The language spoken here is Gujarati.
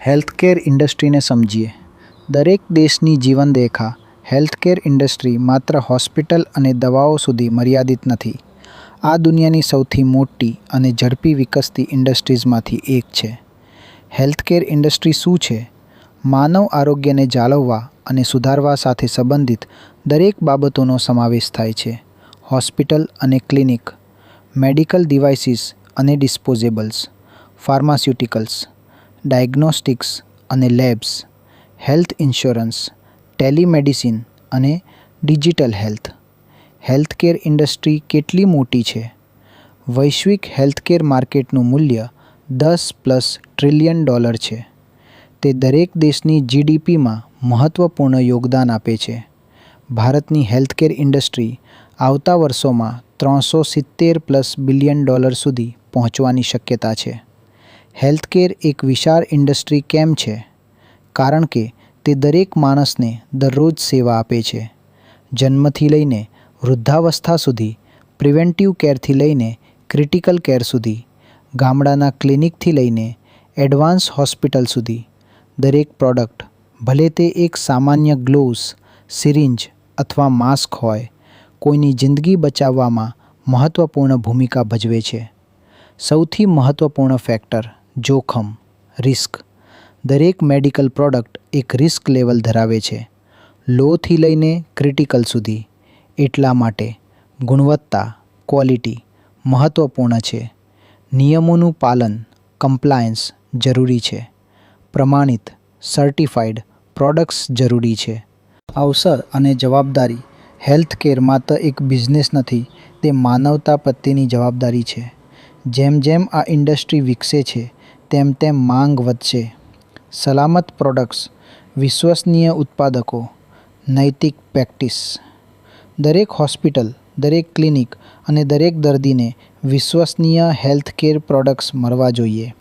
હેલ્થકેર ઇન્ડસ્ટ્રીને સમજીએ. દરેક દેશની જીવનરેખા હેલ્થકેર ઇન્ડસ્ટ્રી માત્ર હોસ્પિટલ અને દવાઓ સુધી મર્યાદિત નથી. આ દુનિયાની સૌથી મોટી અને ઝડપી વિકસતી ઇન્ડસ્ટ્રીઝમાંથી એક છે. હેલ્થકેર ઇન્ડસ્ટ્રી શું છે? માનવ આરોગ્યને જાળવવા અને સુધારવા સાથે સંબંધિત દરેક બાબતોનો સમાવેશ થાય છે. હોસ્પિટલ અને ક્લિનિક, મેડિકલ ડિવાઇસીસ અને ડિસ્પોઝેબલ્સ, ફાર્માસ્યુટિકલ્સ, ડાયગ્નોસ્ટિક્સ અને લેબ્સ, હેલ્થ ઇન્સ્યોરન્સ, ટેલિમેડિસિન અને ડિજિટલ હેલ્થ. હેલ્થકેર ઇન્ડસ્ટ્રી કેટલી મોટી છે? વૈશ્વિક હેલ્થકેર માર્કેટનું મૂલ્ય $10+ ટ્રિલિયન છે. તે દરેક દેશની જીડીપીમાં મહત્વપૂર્ણ યોગદાન આપે છે. ભારતની હેલ્થકેર ઇન્ડસ્ટ્રી આવતા વર્ષોમાં $370+ બિલિયન સુધી પહોંચવાની શક્યતા છે. હેલ્થકેર એક વિશાળ ઇન્ડસ્ટ્રી કેમ છે? કારણ કે તે દરેક માણસને દરરોજ સેવા આપે છે. જન્મથી લઈને વૃદ્ધાવસ્થા સુધી, પ્રિવેન્ટિવ કેરથી લઈને ક્રિટિકલ કેર સુધી, ગામડાના ક્લિનિકથી લઈને એડવાન્સ હોસ્પિટલ સુધી, દરેક પ્રોડક્ટ, ભલે તે એક સામાન્ય ગ્લોવ્સ, સિરિંજ અથવા માસ્ક હોય, કોઈની જિંદગી બચાવવામાં મહત્વપૂર્ણ ભૂમિકા ભજવે છે. સૌથી મહત્વપૂર્ણ ફેક્ટર જોખમ, રિસ્ક. દરેક મેડિકલ પ્રોડક્ટ એક રિસ્ક લેવલ ધરાવે છે, લોથી લઈને ક્રિટિકલ સુધી. એટલા માટે ગુણવત્તા, ક્વોલિટી મહત્વપૂર્ણ છે. નિયમોનું પાલન, કમ્પ્લાયન્સ જરૂરી છે. પ્રમાણિત, સર્ટિફાઈડ પ્રોડક્ટ્સ જરૂરી છે. અવસર અને જવાબદારી. હેલ્થકેર માત્ર એક બિઝનેસ નથી, તે માનવતા પ્રત્યેની જવાબદારી છે. જેમ જેમ આ ઇન્ડસ્ટ્રી વિકસે છે, તેમ તેમ માંગ વધશે. સલામત પ્રોડક્ટ્સ, વિશ્વસનીય ઉત્પાદકો, નૈતિક પ્રેક્ટિસ. દરેક હોસ્પિટલ, દરેક ક્લિનિક અને દરેક દર્દીને વિશ્વસનીય હેલ્થકેર પ્રોડક્ટ્સ મળવા જોઈએ.